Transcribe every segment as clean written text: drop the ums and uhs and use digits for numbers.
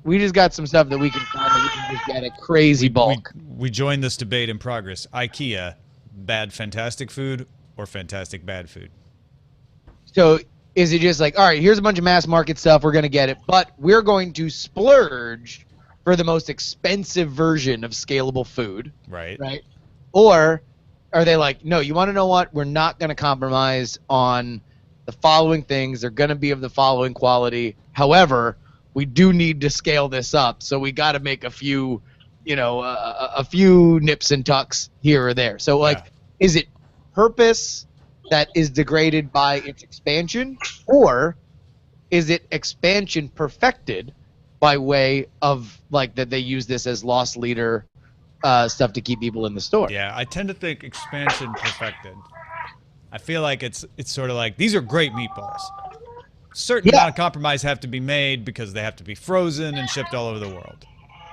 We just got some stuff that we can find that we can just get at crazy bulk. We joined this debate in progress. IKEA, bad fantastic food or fantastic bad food? So is it just like, all right, here's a bunch of mass market stuff, we're going to get it, but we're going to splurge for the most expensive version of scalable food? Right. Right. Or are they like, no, you want to know what? We're not going to compromise on the following things. They're going to be of the following quality. However, we do need to scale this up, so we got to make a few, a few nips and tucks here or there. So, like, is it purpose that is degraded by its expansion, or is it expansion perfected by way of, like, that they use this as loss leader stuff to keep people in the store? Yeah, I tend to think expansion perfected. I feel like it's sort of like, these are great meatballs. Certain amount of compromise have to be made because they have to be frozen and shipped all over the world.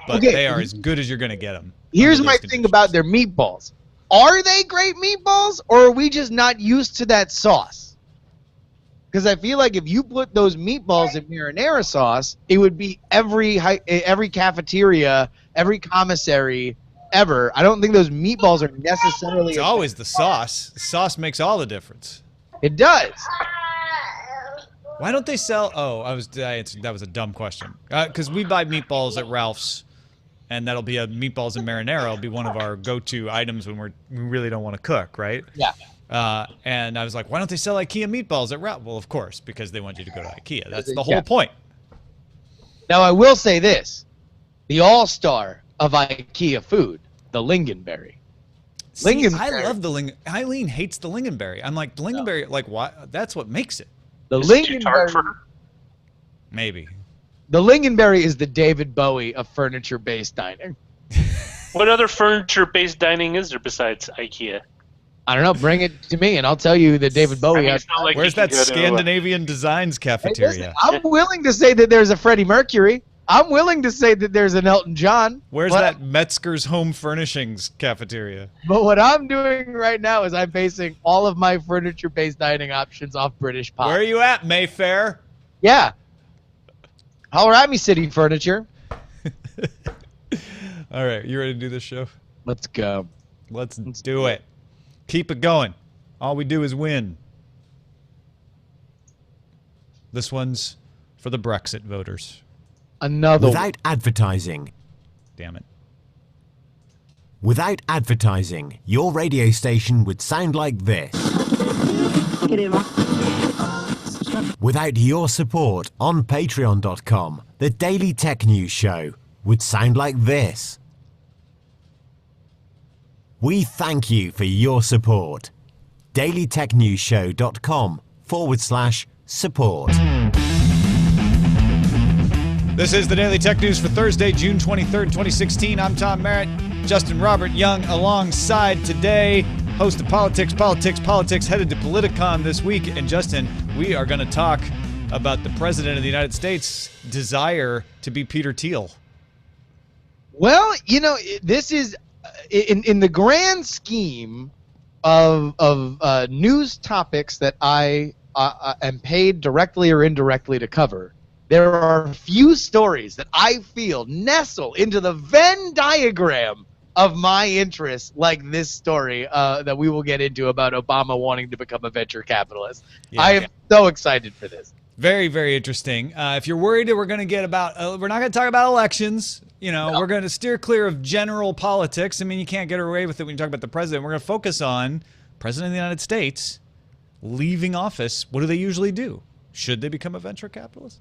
But they are as good as you're going to get them. Here's my thing about their meatballs. Are they great meatballs, or are we just not used to that sauce? Because I feel like if you put those meatballs in marinara sauce, it would be every cafeteria, every commissary ever. I don't think those meatballs are necessarily... It's always the sauce. The sauce makes all the difference. It does. Why don't they sell... Oh, that was a dumb question. Because we buy meatballs at Ralph's, and that'll be meatballs and marinara. It'll be one of our go-to items when we really don't want to cook, right? Yeah. And I was like, why don't they sell IKEA meatballs at Ralph's? Well, of course, because they want you to go to IKEA. That's the whole point. Now, I will say this. The all-star of IKEA food, the lingonberry. I love the lingonberry. Eileen hates the lingonberry. I'm like, the lingonberry, like, why? That's what makes it. The lingonberry, maybe. The lingonberry is the David Bowie of furniture-based dining. What other furniture-based dining is there besides IKEA? I don't know. Bring it to me, and I'll tell you that David Bowie. Like where's that Scandinavian Designs cafeteria? Hey, listen, I'm willing to say that there's a Freddie Mercury. I'm willing to say that there's an Elton John. Where's that Metzger's Home Furnishings cafeteria? But what I'm doing right now is I'm basing all of my furniture-based dining options off British pop. Where are you at, Mayfair? Yeah. Holler at me, City Furniture. All right, you ready to do this show? Let's go. Let's do it. Keep it going. All we do is win. This one's for the Brexit voters. Another Without advertising. Damn it. Without advertising, your radio station would sound like this. Without your support on patreon.com, the Daily Tech News Show would sound like this. We thank you for your support. dailytechnewsshow.com/support. This is the Daily Tech News for Thursday, June 23rd, 2016. I'm Tom Merritt. Justin Robert Young alongside today. Host of Politics, headed to Politicon this week. And Justin, we are going to talk about the President of the United States' desire to be Peter Thiel. Well, this is, in the grand scheme of news topics that I am paid directly or indirectly to cover, there are a few stories that I feel nestle into the Venn diagram of my interests, like this story that we will get into about Obama wanting to become a venture capitalist. Yeah, I am so excited for this. Very, very interesting. If you're worried that we're going to get about, we're not going to talk about elections. We're going to steer clear of general politics. I mean, you can't get away with it when you talk about the president. We're going to focus on President of the United States leaving office. What do they usually do? Should they become a venture capitalist?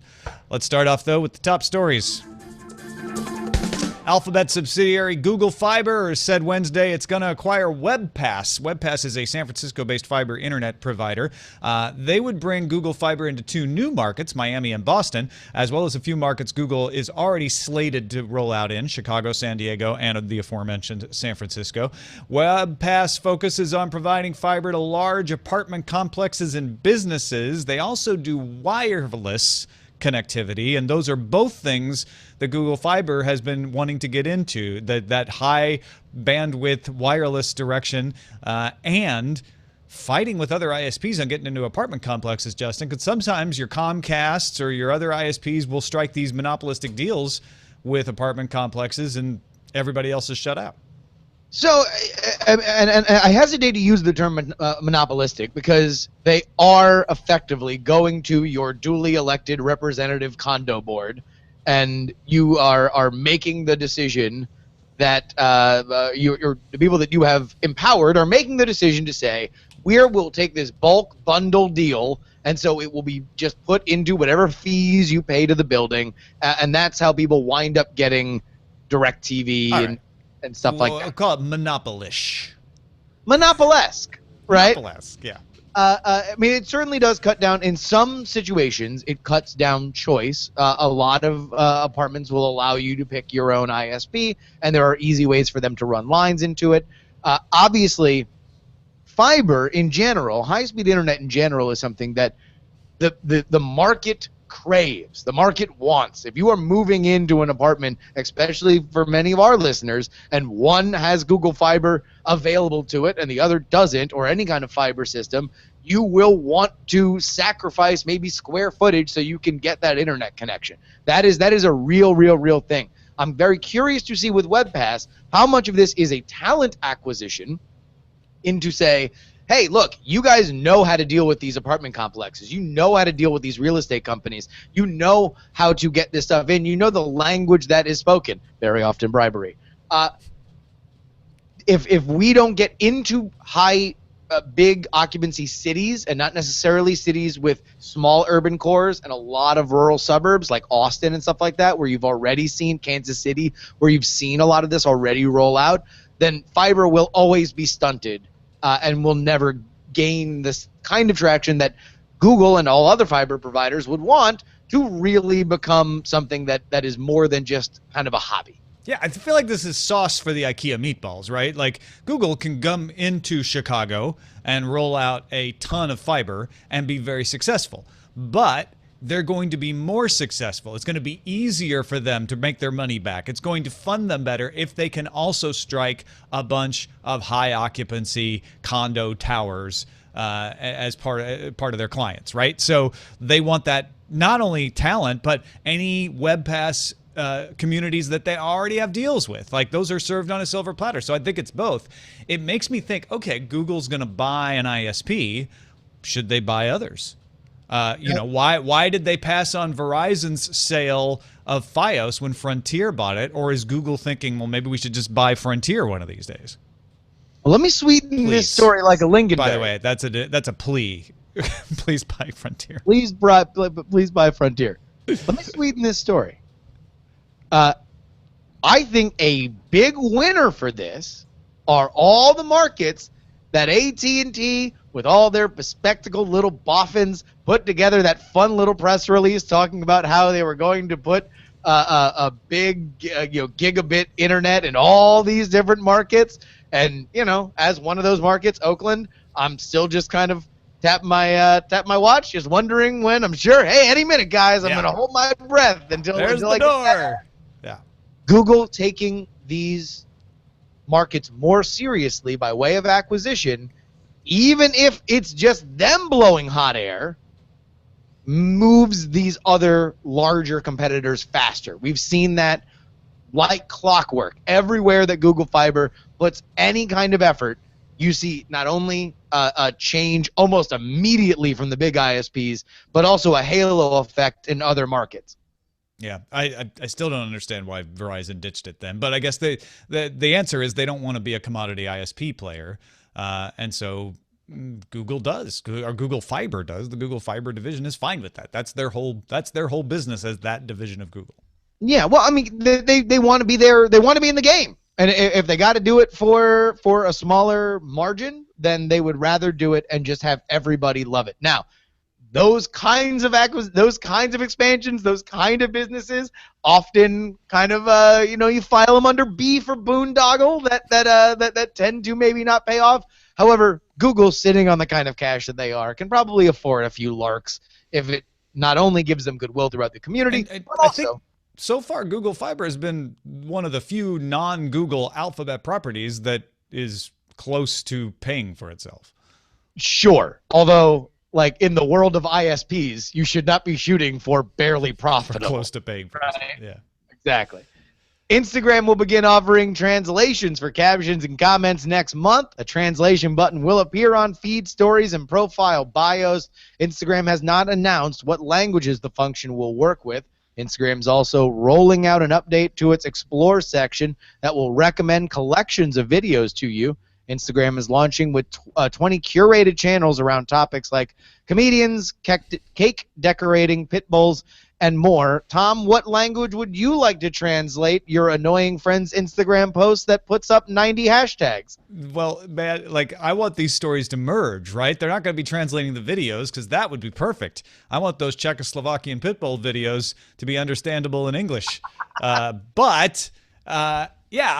Let's start off, though, with the top stories. Alphabet subsidiary Google Fiber said Wednesday it's going to acquire WebPass. WebPass is a San Francisco-based fiber internet provider. They would bring Google Fiber into two new markets, Miami and Boston, as well as a few markets Google is already slated to roll out in, Chicago, San Diego, and the aforementioned San Francisco. WebPass focuses on providing fiber to large apartment complexes and businesses. They also do wireless connectivity, and those are both things that Google Fiber has been wanting to get into, that high bandwidth wireless direction and fighting with other ISPs on getting into apartment complexes, Justin, because sometimes your Comcasts or your other ISPs will strike these monopolistic deals with apartment complexes and everybody else is shut out. So, and I hesitate to use the term monopolistic because they are effectively going to your duly elected representative condo board, and you are making the decision that the people that you have empowered are making the decision to say, we'll take this bulk bundle deal, and so it will be just put into whatever fees you pay to the building, and that's how people wind up getting DirecTV and stuff like that. I'll call it monopolish. Monopolesque, right? Monopolesque, yeah. I mean, it certainly does cut down. In some situations, it cuts down choice. A lot of apartments will allow you to pick your own ISP, and there are easy ways for them to run lines into it. Obviously, fiber in general, high-speed internet in general, is something that the market craves, the market wants. If you are moving into an apartment, especially for many of our listeners, and one has Google Fiber available to it and the other doesn't, or any kind of fiber system, you will want to sacrifice maybe square footage so you can get that internet connection. That is a real thing. I'm very curious to see with WebPass how much of this is a talent acquisition into, say, hey, look, you guys know how to deal with these apartment complexes. You know how to deal with these real estate companies. You know how to get this stuff in. You know the language that is spoken, very often bribery. If we don't get into big occupancy cities, and not necessarily cities with small urban cores and a lot of rural suburbs like Austin and stuff like that, where you've already seen Kansas City, where you've seen a lot of this already roll out, then fiber will always be stunted. And will never gain this kind of traction that Google and all other fiber providers would want to really become something that is more than just kind of a hobby. Yeah, I feel like this is sauce for the IKEA meatballs, right? Like, Google can come into Chicago and roll out a ton of fiber and be very successful. But they're going to be more successful. It's going to be easier for them to make their money back. It's going to fund them better if they can also strike a bunch of high occupancy condo towers as part of their clients, right? So they want that, not only talent, but any WebPass communities that they already have deals with. Like, those are served on a silver platter. So I think it's both. It makes me think, okay, Google's going to buy an ISP. Should they buy others? Why did they pass on Verizon's sale of Fios when Frontier bought it? Or is Google thinking, well, maybe we should just buy Frontier one of these days? Well, let me sweeten this story like a Lincoln. By the way, that's a plea. Please buy Frontier. Please buy Frontier. Let me sweeten this story. I think a big winner for this are all the markets that AT&T, with all their bespectacled little boffins, put together that fun little press release talking about how they were going to put a big gigabit internet in all these different markets. And as one of those markets, Oakland, I'm still just kind of tap my watch, just wondering when. I'm sure, hey, any minute, guys, I'm gonna hold my breath until there's the door. Yeah. Google taking these markets more seriously by way of acquisition, even if it's just them blowing hot air, moves these other larger competitors faster. We've seen that like clockwork. Everywhere that Google Fiber puts any kind of effort, you see not only a change almost immediately from the big ISPs, but also a halo effect in other markets. Yeah, I still don't understand why Verizon ditched it then, but I guess the answer is they don't want to be a commodity ISP player, and so Google does, or Google Fiber does. The Google Fiber division is fine with that. That's their whole business as that division of Google. Yeah, well, I mean, they want to be there. They want to be in the game, and if they got to do it for a smaller margin, then they would rather do it and just have everybody love it. Now, those kinds of expansions, those kind of businesses, often kind of you file them under B for boondoggle that tend to maybe not pay off. However, Google, sitting on the kind of cash that they are, can probably afford a few larks if it not only gives them goodwill throughout the community, but also. I think so far Google Fiber has been one of the few non-Google Alphabet properties that is close to paying for itself. Sure. Although, like in the world of ISPs, you should not be shooting for barely profitable. Close to paying for it. Right. Yeah. Exactly. Instagram will begin offering translations for captions and comments next month. A translation button will appear on feed stories and profile bios. Instagram has not announced what languages the function will work with. Instagram's also rolling out an update to its Explore section that will recommend collections of videos to you. Instagram is launching with 20 curated channels around topics like comedians, cake decorating, pit bulls, and more. Tom, what language would you like to translate your annoying friend's Instagram post that puts up 90 hashtags? Well, man, like I want these stories to merge, right? They're not going to be translating the videos because that would be perfect. I want those Czechoslovakian pit bull videos to be understandable in English. Yeah,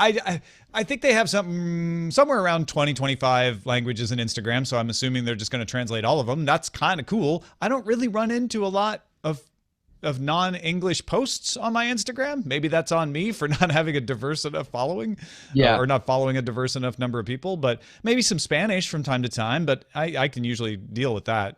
I think they have something somewhere around 20, 25 languages in Instagram, so I'm assuming they're just going to translate all of them. That's kind of cool. I don't really run into a lot of non-English posts on my Instagram. Maybe that's on me for not having a diverse enough following, or not following a diverse enough number of people, but maybe some Spanish from time to time, but I can usually deal with that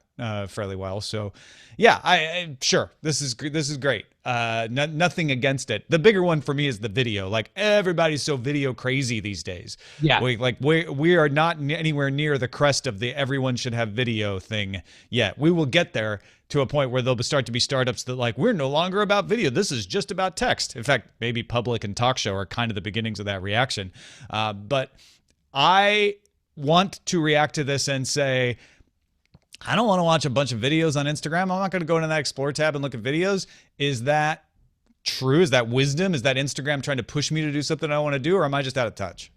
fairly well. So yeah, sure, this is great. Nothing against it. The bigger one for me is the video. Like everybody's so video crazy these days. Yeah, we are not anywhere near the crest of the everyone should have video thing yet. We will get there to a point where there'll start to be startups that like, we're no longer about video. This is just about text. In fact, maybe Public and Talk Show are kind of the beginnings of that reaction. But I want to react to this and say, I don't want to watch a bunch of videos on Instagram. I'm not going to go into that Explore tab and look at videos. Is that true? Is that wisdom? Is that Instagram trying to push me to do something I want to do, or am I just out of touch?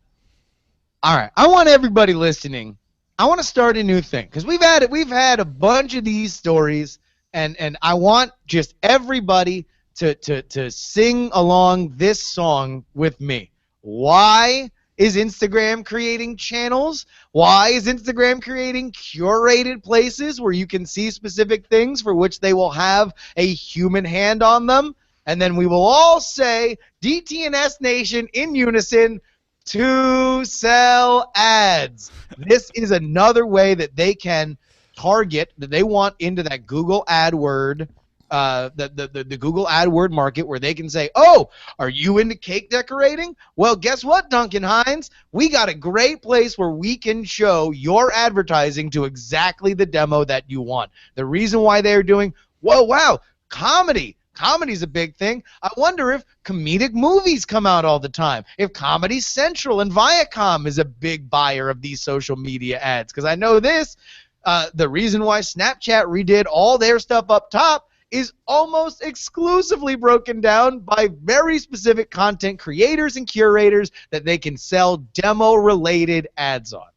All right. I want everybody listening. I want to start a new thing because we've had a bunch of these stories, and I want just everybody to sing along this song with me. Why is Instagram creating channels? Why is Instagram creating curated places where you can see specific things for which they will have a human hand on them? And then we will all say, DTNS Nation in unison, to sell ads. This is another way that they can target, that they want into that Google AdWord, the Google AdWord market, where they can say, oh, are you into cake decorating? Well, guess what, Duncan Hines? We got a great place where we can show your advertising to exactly the demo that you want. The reason why they're doing, whoa, wow, comedy. Comedy's a big thing. I wonder if comedic movies come out all the time. If Comedy Central and Viacom is a big buyer of these social media ads. Because I know this, the reason why Snapchat redid all their stuff up top is almost exclusively broken down by very specific content creators and curators that they can sell demo-related ads on.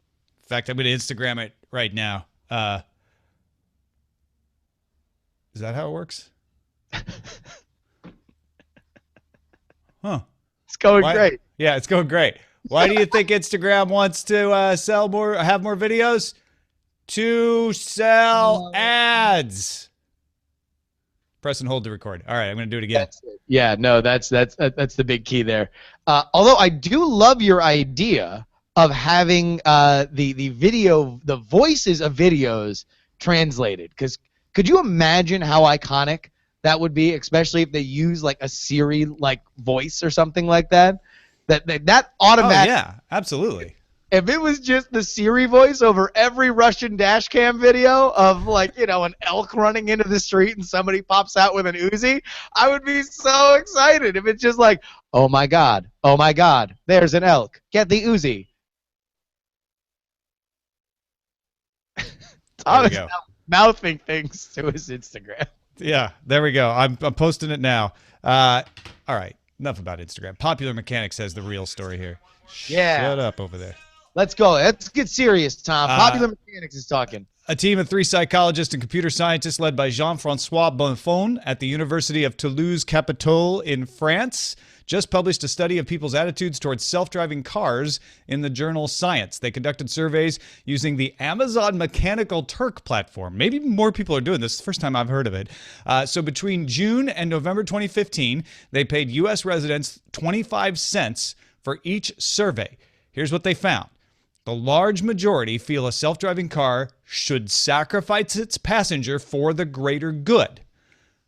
In fact, I'm going to Instagram it right now. Is that how it works? Huh. It's going great. Yeah, it's going great. Why do you think Instagram wants to have more videos? To sell ads. Press and hold to record. All right, I'm going to do it again. Yeah, no, that's the big key there. Although I do love your idea of having the voices of videos translated, because could you imagine how iconic that would be, especially if they use like a Siri like voice or something like that? That automatic. Oh yeah, absolutely. If it was just the Siri voice over every Russian dash cam video of, like, an elk running into the street and somebody pops out with an Uzi, I would be so excited. If it's just like, oh my God, there's an elk, get the Uzi. Thomas now mouthing things to his Instagram. Yeah, there we go. I'm posting it now. All right, enough about Instagram. Popular Mechanics has the real story here. Yeah. Shut up over there. Let's go. Let's get serious, Tom. Popular Mechanics is talking. A team of 3 psychologists and computer scientists led by Jean-François Bonnefond at the University of Toulouse-Capitole in France just published a study of people's attitudes towards self-driving cars in the journal Science. They conducted surveys using the Amazon Mechanical Turk platform. Maybe more people are doing this. It's the first time I've heard of it. So between June and November 2015, they paid U.S. residents 25 cents for each survey. Here's what they found. The large majority feel a self-driving car should sacrifice its passenger for the greater good.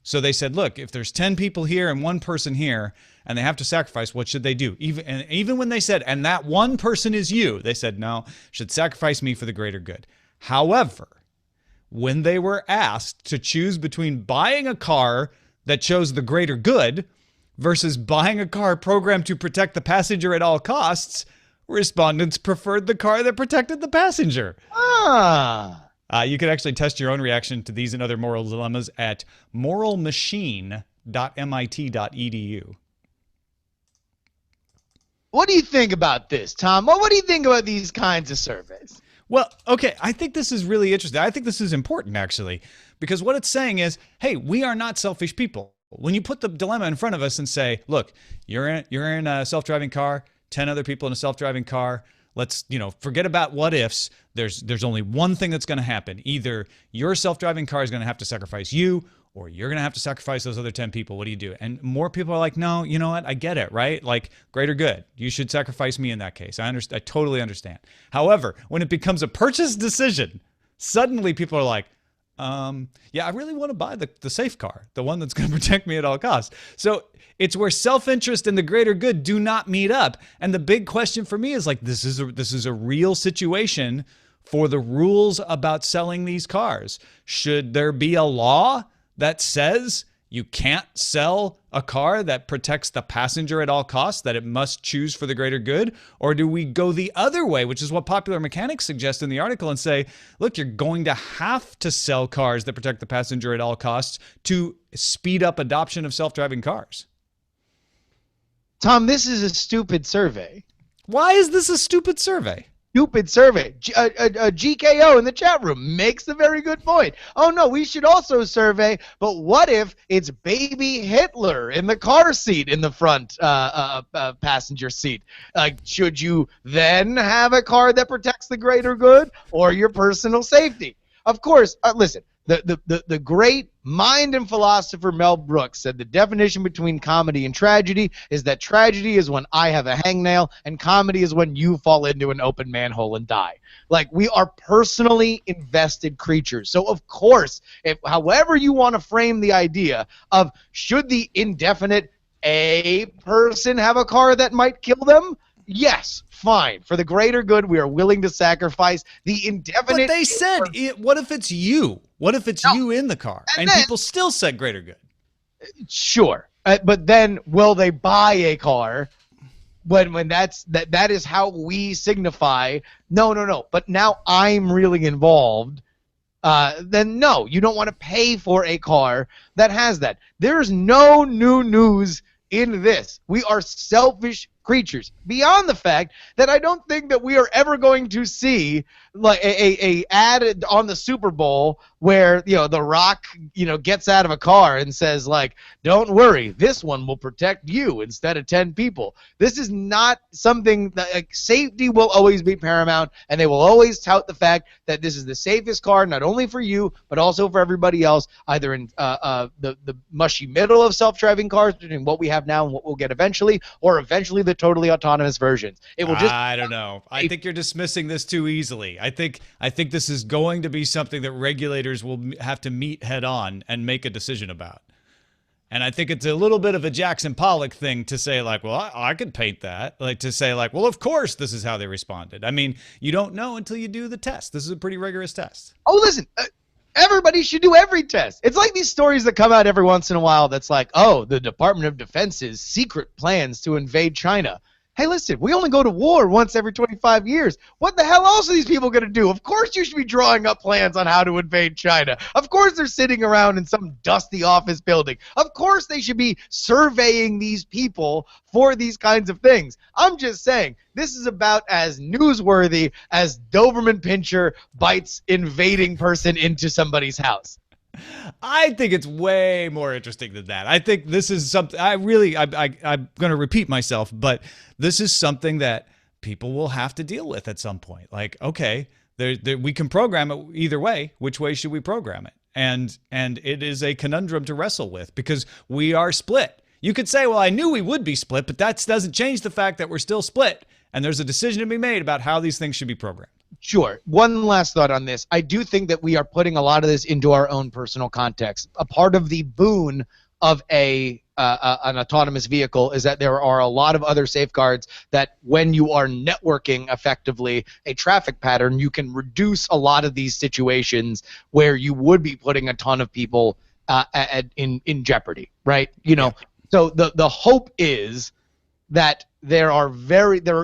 So they said, look, if there's 10 people here and one person here and they have to sacrifice, what should they do? Even when they said, and that one person is you, they said, no, should sacrifice me for the greater good. However, when they were asked to choose between buying a car that chose the greater good versus buying a car programmed to protect the passenger at all costs, respondents preferred the car that protected the passenger. You can actually test your own reaction to these and other moral dilemmas at moralmachine.mit.edu. What do you think about this, Tom? What do you think about these kinds of surveys? Well, okay, I think this is really interesting. I think this is important, actually, because what it's saying is, hey, we are not selfish people. When you put the dilemma in front of us and say, look, you're in a self-driving car, 10 other people in a self-driving car, let's, forget about what ifs. There's only one thing that's going to happen. Either your self-driving car is going to have to sacrifice you, or you're going to have to sacrifice those other 10 people. What do you do? And more people are like, no, you know what? I get it, right? Like, greater good. You should sacrifice me in that case. I totally understand. However, when it becomes a purchase decision, suddenly people are like, yeah, I really want to buy the safe car, the one that's going to protect me at all costs. So it's where self-interest and the greater good do not meet up. And the big question for me is like, this is a real situation for the rules about selling these cars. Should there be a law that says you can't sell a car that protects the passenger at all costs, that it must choose for the greater good? Or do we go the other way, which is what Popular Mechanics suggests in the article, and say, look, you're going to have to sell cars that protect the passenger at all costs to speed up adoption of self-driving cars? Tom, this is a stupid survey. Why is this a stupid survey? Stupid survey. GKO in the chat room makes a very good point. Oh, no, we should also survey, but what if it's baby Hitler in the car seat in the front passenger seat? Should you then have a car that protects the greater good or your personal safety? Of course, listen, the great mind and philosopher Mel Brooks said the definition between comedy and tragedy is that tragedy is when I have a hangnail and comedy is when you fall into an open manhole and die. Like, we are personally invested creatures. So, of course, however you want to frame the idea of should the indefinite a person have a car that might kill them, yes, fine. For the greater good, we are willing to sacrifice the indefinite. But they said, what if it's you? What if it's you in the car? And people still said greater good. Sure. But then will they buy a car when that is how we signify, no. But now I'm really involved. Then no, you don't want to pay for a car that has that. There's no new news in this. We are selfish creatures, beyond the fact that I don't think that we are ever going to see like a ad on the Super Bowl where The Rock gets out of a car and says like, don't worry, this one will protect you instead of 10 people. This is not something that safety will always be paramount, and they will always tout the fact that this is the safest car not only for you but also for everybody else, either in the mushy middle of self-driving cars between what we have now and what we'll get eventually, or eventually the totally autonomous versions. It will just I don't know. I think you're dismissing this too easily. I think this is going to be something that regulators will have to meet head on and make a decision about. And I think it's a little bit of a Jackson Pollock thing to say like, well, I could paint that. Like to say like, well, of course this is how they responded. I mean, you don't know until you do the test. This is a pretty rigorous test. Oh, listen, everybody should do every test. It's like these stories that come out every once in a while that's like, oh, the Department of Defense's secret plans to invade China. Hey, listen, we only go to war once every 25 years. What the hell else are these people going to do? Of course you should be drawing up plans on how to invade China. Of course they're sitting around in some dusty office building. Of course they should be surveying these people for these kinds of things. I'm just saying, this is about as newsworthy as Doberman Pinscher bites invading person into somebody's house. I think it's way more interesting than that. I think this is something I'm going to repeat myself, but this is something that people will have to deal with at some point. Like, okay, we can program it either way. Which way should we program it? And it is a conundrum to wrestle with because we are split. You could say, well, I knew we would be split, but that doesn't change the fact that we're still split. and there's a decision to be made about how these things should be programmed. Sure. One last thought on this. I do think that we are putting a lot of this into our own personal context. A part of the boon of an autonomous vehicle is that there are a lot of other safeguards that when you are networking effectively a traffic pattern, you can reduce a lot of these situations where you would be putting a ton of people in jeopardy, right? So the hope is that there are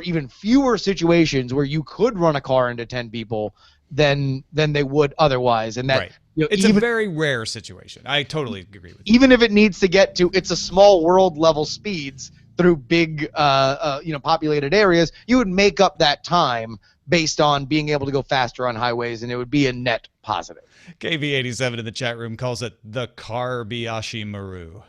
even fewer situations where you could run a car into 10 people than they would otherwise, and that right. It's a very rare situation. I totally agree with you. Even if it needs to get to it's a small world level speeds through big populated areas, you would make up that time based on being able to go faster on highways, and it would be a net positive. KV87 in the chat room calls it the Car-bayashi Maru.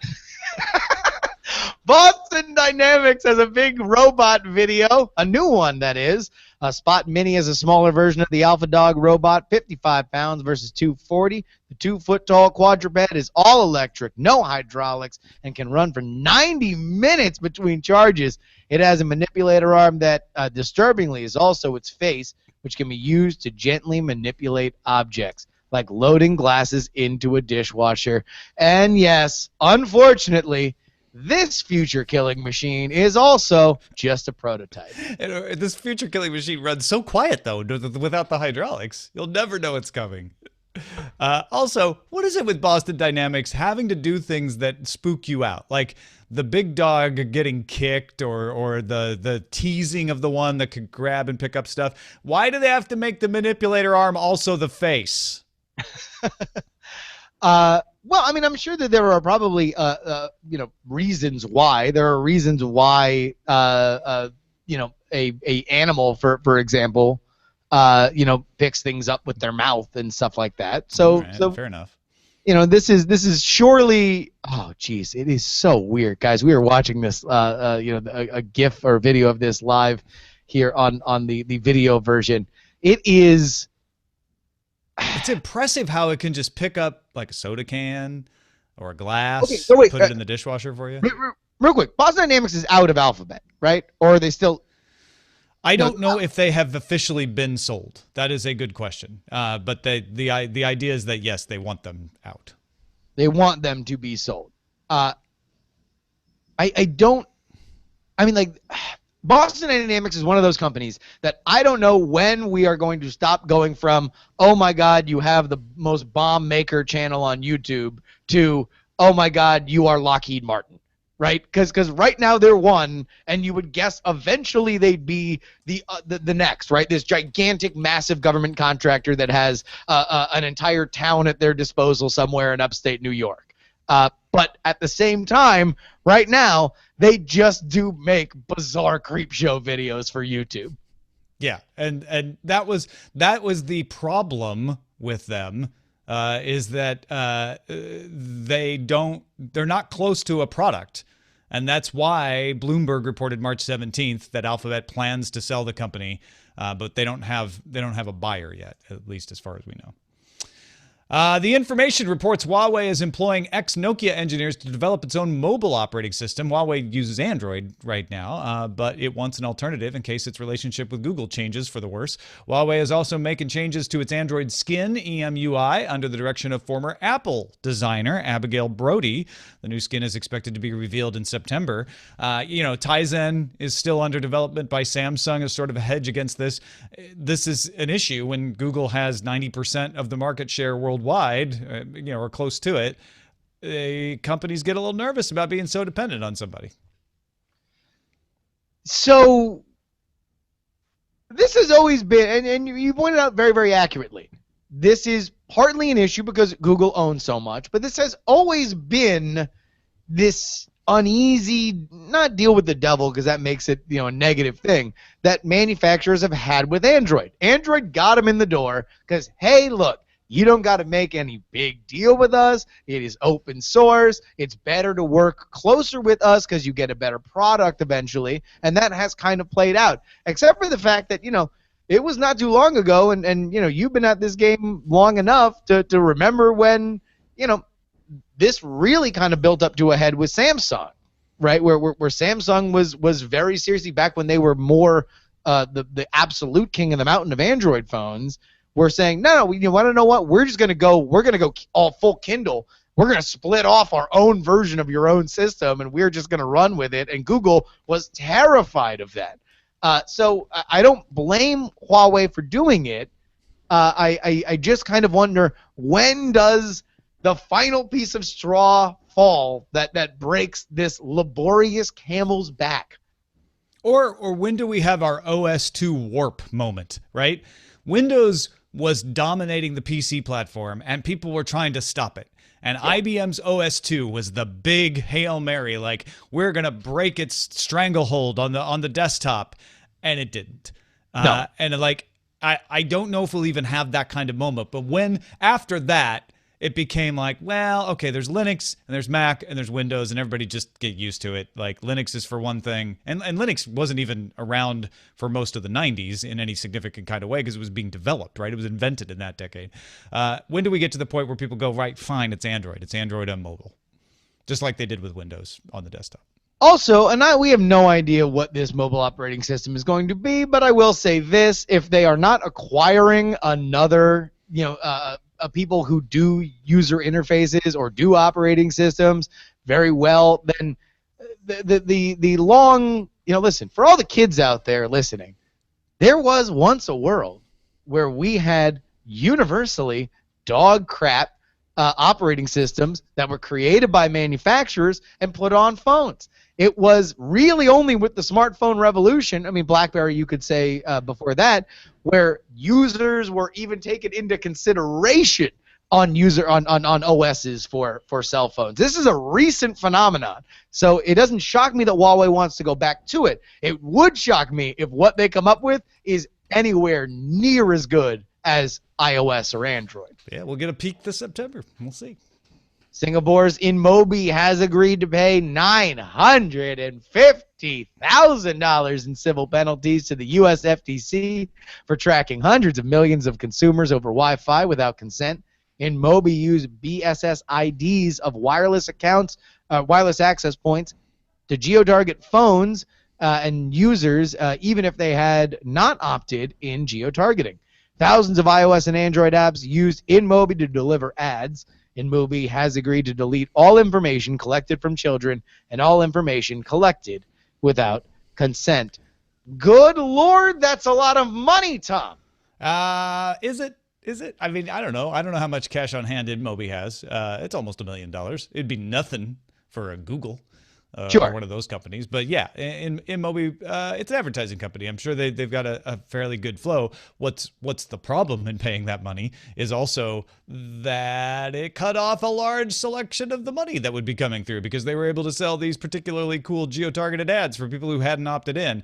Boston Dynamics has a big robot video, a new one that is. Spot Mini is a smaller version of the Alpha Dog robot, 55 pounds versus 240. The 2-foot-tall quadruped is all electric, no hydraulics, and can run for 90 minutes between charges. It has a manipulator arm that, disturbingly, is also its face, which can be used to gently manipulate objects, like loading glasses into a dishwasher. And yes, unfortunately, this future-killing machine is also just a prototype. This future-killing machine runs so quiet, though, without the hydraulics. You'll never know it's coming. Also, what is it with Boston Dynamics having to do things that spook you out? Like the big dog getting kicked or the teasing of the one that could grab and pick up stuff. Why do they have to make the manipulator arm also the face? Well, I mean, I'm sure that there are probably, reasons why. There are reasons why, a animal, for example, picks things up with their mouth and stuff like that. So, right, so fair enough. This is surely. Oh, geez, it is so weird, guys. We were watching this, a GIF or video of this live here on the video version. It is. It's impressive how it can just pick up like a soda can or a glass, okay, so wait, put it in the dishwasher for you. Real quick, Boston Dynamics is out of Alphabet, right? Or are they still? I don't know if they have officially been sold. That is a good question. But the idea is that, yes, they want them out. They want them to be sold. Boston Dynamics is one of those companies that I don't know when we are going to stop going from, oh my God, you have the most bomb maker channel on YouTube, to, oh my God, you are Lockheed Martin, right? Because right now they're one, and you would guess eventually they'd be the next, right? This gigantic, massive government contractor that has an entire town at their disposal somewhere in upstate New York. But at the same time, right now, they just do make bizarre creep show videos for YouTube. Yeah, and that was the problem with them, is that they're not close to a product, and that's why Bloomberg reported March 17th that Alphabet plans to sell the company, but they don't have a buyer yet, at least as far as we know. The Information reports Huawei is employing ex-Nokia engineers to develop its own mobile operating system. Huawei uses Android right now, but it wants an alternative in case its relationship with Google changes for the worse. Huawei is also making changes to its Android skin, EMUI, under the direction of former Apple designer Abigail Brody. The new skin is expected to be revealed in September. Tizen is still under development by Samsung as sort of a hedge against this. This is an issue when Google has 90% of the market share worldwide, or close to it. Companies get a little nervous about being so dependent on somebody. So this has always been, and you pointed out very, very accurately, this is partly an issue because Google owns so much, but this has always been this uneasy, not deal with the devil because that makes it a negative thing, that manufacturers have had with Android. Android got them in the door because, hey, look, you don't got to make any big deal with us. It is open source. It's better to work closer with us because you get a better product eventually. And that has kind of played out, except for the fact that, it was not too long ago, and you've been at this game long enough to remember when, this really kind of built up to a head with Samsung, right? Where Samsung was very seriously, back when they were more the absolute king of the mountain of Android phones, were saying, no, you want to know what? We're going to go all full Kindle. We're going to split off our own version of your own system, and we're just going to run with it. And Google was terrified of that. So I don't blame Huawei for doing it. I just kind of wonder, when does the final piece of straw fall that breaks this laborious camel's back? Or when do we have our OS2 warp moment, right? Windows was dominating the PC platform, and people were trying to stop it. And IBM's OS2 was the big Hail Mary, like, we're going to break its stranglehold on the desktop, and it didn't. No. And like, I don't know if we'll even have that kind of moment, but when after that, it became like, well, okay, there's Linux and there's Mac and there's Windows, and everybody just get used to it. Like, Linux is for one thing, and Linux wasn't even around for most of the 90s in any significant kind of way because it was being developed, right? It was invented in that decade. When do we get to the point where people go, right, fine, it's Android. It's Android on mobile, just like they did with Windows on the desktop. Also, we have no idea what this mobile operating system is going to be, but I will say this: if they are not acquiring another, people who do user interfaces or do operating systems very well, then the long, listen, for all the kids out there listening, there was once a world where we had universally dog crap operating systems that were created by manufacturers and put on phones. It was really only with the smartphone revolution, BlackBerry, you could say before that, where users were even taken into consideration on OSs for cell phones. This is a recent phenomenon, so it doesn't shock me that Huawei wants to go back to it. It would shock me if what they come up with is anywhere near as good as iOS or Android. Yeah, we'll get a peek this September. We'll see. Singapore's InMobi has agreed to pay $950,000 in civil penalties to the U.S. FTC for tracking hundreds of millions of consumers over Wi-Fi without consent. InMobi used BSS IDs of wireless accounts, wireless access points, to geo-target phones and users, even if they had not opted in geo-targeting. Thousands of iOS and Android apps used InMobi to deliver ads. InMobi has agreed to delete all information collected from children and all information collected without consent. Good Lord, that's a lot of money, Tom. Is it? I don't know. I don't know how much cash on hand InMobi has. It's almost $1 million. It'd be nothing for a Google. Sure. Or one of those companies. But yeah, InMobi, it's an advertising company. I'm sure they've got a fairly good flow. What's the problem in paying that money is also that it cut off a large selection of the money that would be coming through because they were able to sell these particularly cool geo-targeted ads for people who hadn't opted in.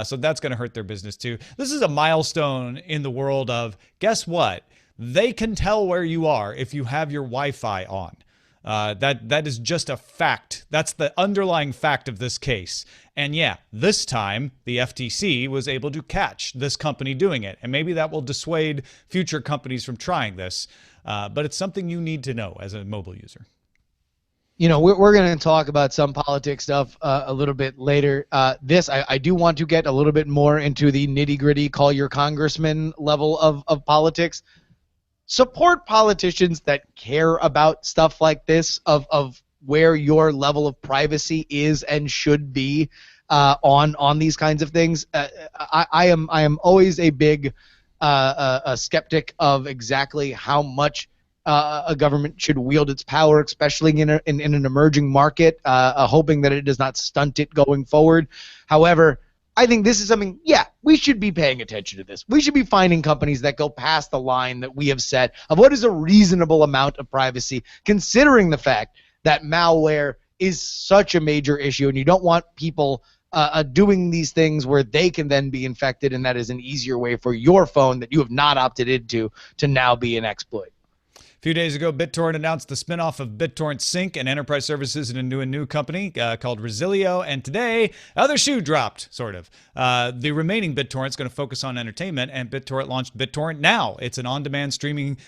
So that's going to hurt their business too. This is a milestone in the world of, guess what? They can tell where you are if you have your Wi-Fi on. That is just a fact. That's the underlying fact of this case. And yeah, this time the FTC was able to catch this company doing it. And maybe that will dissuade future companies from trying this. But it's something you need to know as a mobile user. We're going to talk about some politics stuff a little bit later. I do want to get a little bit more into the nitty-gritty, call your congressman level of politics. Support politicians that care about stuff like this, of where your level of privacy is and should be on these kinds of things. I am always a big a skeptic of exactly how much a government should wield its power, especially in an emerging market, hoping that it does not stunt it going forward. However, I think this is something, we should be paying attention to this. We should be finding companies that go past the line that we have set of what is a reasonable amount of privacy, considering the fact that malware is such a major issue, and you don't want people doing these things where they can then be infected, and that is an easier way for your phone that you have not opted into to now be an exploit. few days ago, BitTorrent announced the spinoff of BitTorrent Sync and enterprise services into a new company called Resilio. And today, other shoe dropped, sort of. The remaining BitTorrent is going to focus on entertainment, and BitTorrent launched BitTorrent Now. It's an on-demand streaming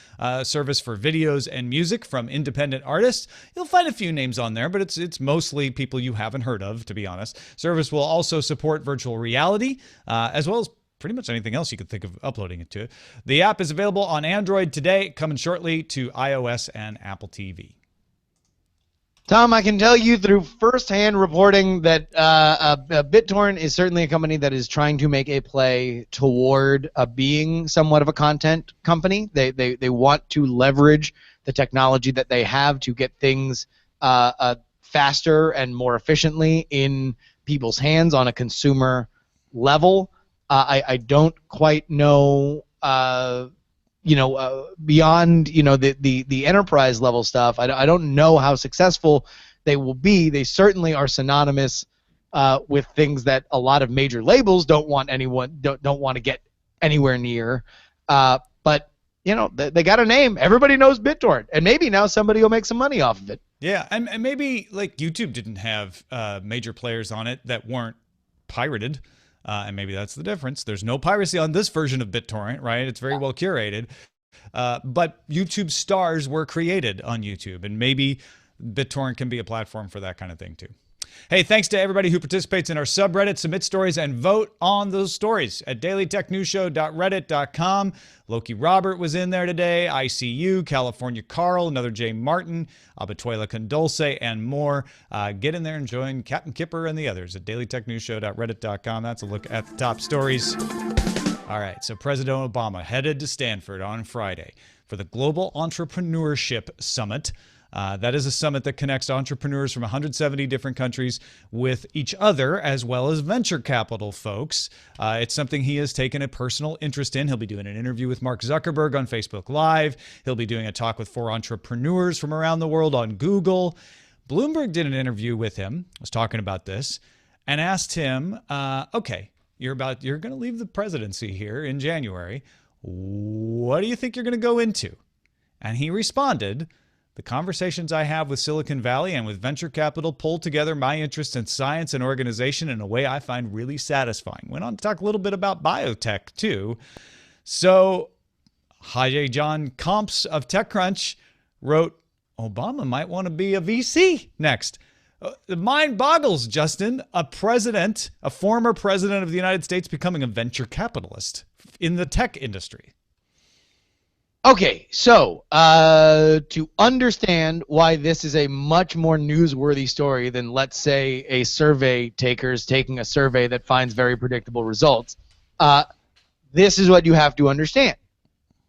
service for videos and music from independent artists. You'll find a few names on there, but it's mostly people you haven't heard of, to be honest. Service will also support virtual reality, as well as pretty much anything else you could think of uploading it to. The app is available on Android today, coming shortly to iOS and Apple TV. Tom, I can tell you through firsthand reporting that BitTorrent is certainly a company that is trying to make a play toward being somewhat of a content company. They want to leverage the technology that they have to get things faster and more efficiently in people's hands on a consumer level. I don't quite know, beyond the enterprise level stuff. I don't know how successful they will be. They certainly are synonymous with things that a lot of major labels don't want to get anywhere near. But they got a name. Everybody knows BitTorrent, and maybe now somebody will make some money off of it. Yeah, and maybe like YouTube didn't have major players on it that weren't pirated. And maybe that's the difference. There's no piracy on this version of BitTorrent, right? It's very well curated. But YouTube stars were created on YouTube, and maybe BitTorrent can be a platform for that kind of thing too. Hey, thanks to everybody who participates in our subreddit. Submit stories and vote on those stories at dailytechnewsshow.reddit.com. Loki Robert was in there today, ICU, California Carl, another Jay Martin, Abatuela Condolce, and more. Get in there and join Captain Kipper and the others at dailytechnewsshow.reddit.com. That's a look at the top stories. All right, so President Obama headed to Stanford on Friday for the Global Entrepreneurship Summit. That is a summit that connects entrepreneurs from 170 different countries with each other, as well as venture capital folks. It's something he has taken a personal interest in. He'll be doing an interview with Mark Zuckerberg on Facebook Live. He'll be doing a talk with 4 entrepreneurs from around the world on Google. Bloomberg did an interview with him, was talking about this, and asked him, okay, you're going to leave the presidency here in January. What do you think you're going to go into? And he responded, the conversations I have with Silicon Valley and with venture capital pull together my interest in science and organization in a way I find really satisfying. Went on to talk a little bit about biotech, too. So, Haji John Comps of TechCrunch wrote, Obama might want to be a VC next. The mind boggles, Justin. A former president of the United States becoming a venture capitalist in the tech industry. Okay, so to understand why this is a much more newsworthy story than, let's say, a survey taker's taking a survey that finds very predictable results, this is what you have to understand.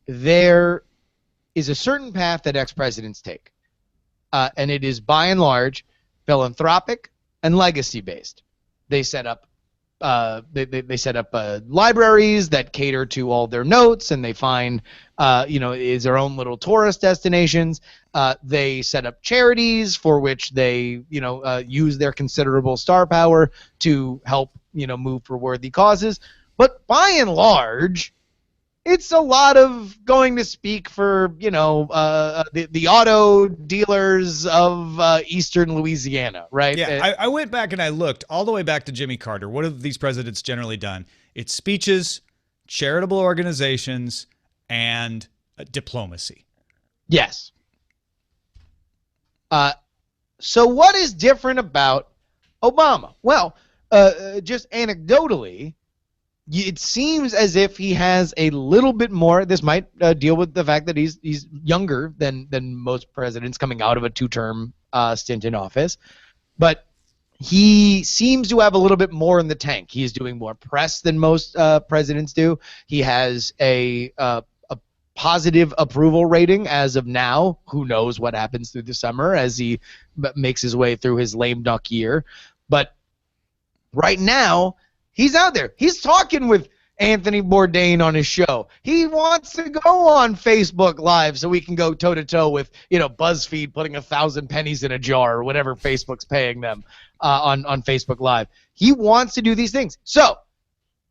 There is a certain path that ex-presidents take, and it is by and large philanthropic and legacy-based. They set up libraries that cater to all their notes, and they find is their own little tourist destinations. They set up charities for which they use their considerable star power to help move for worthy causes. But by and large, it's a lot of going to speak for the auto dealers of eastern Louisiana, right? Yeah, I went back and I looked all the way back to Jimmy Carter. What have these presidents generally done? It's speeches, charitable organizations, and diplomacy. Yes. So what is different about Obama? Well, just anecdotally, it seems as if he has a little bit more. This might deal with the fact that he's younger than most presidents coming out of a 2-term stint in office, but he seems to have a little bit more in the tank. He's doing more press than most presidents do. He has a positive approval rating as of now. Who knows what happens through the summer as he makes his way through his lame duck year. But right now, he's out there. He's talking with Anthony Bourdain on his show. He wants to go on Facebook Live so we can go toe-to-toe with, BuzzFeed putting 1,000 pennies in a jar or whatever Facebook's paying them on Facebook Live. He wants to do these things. So,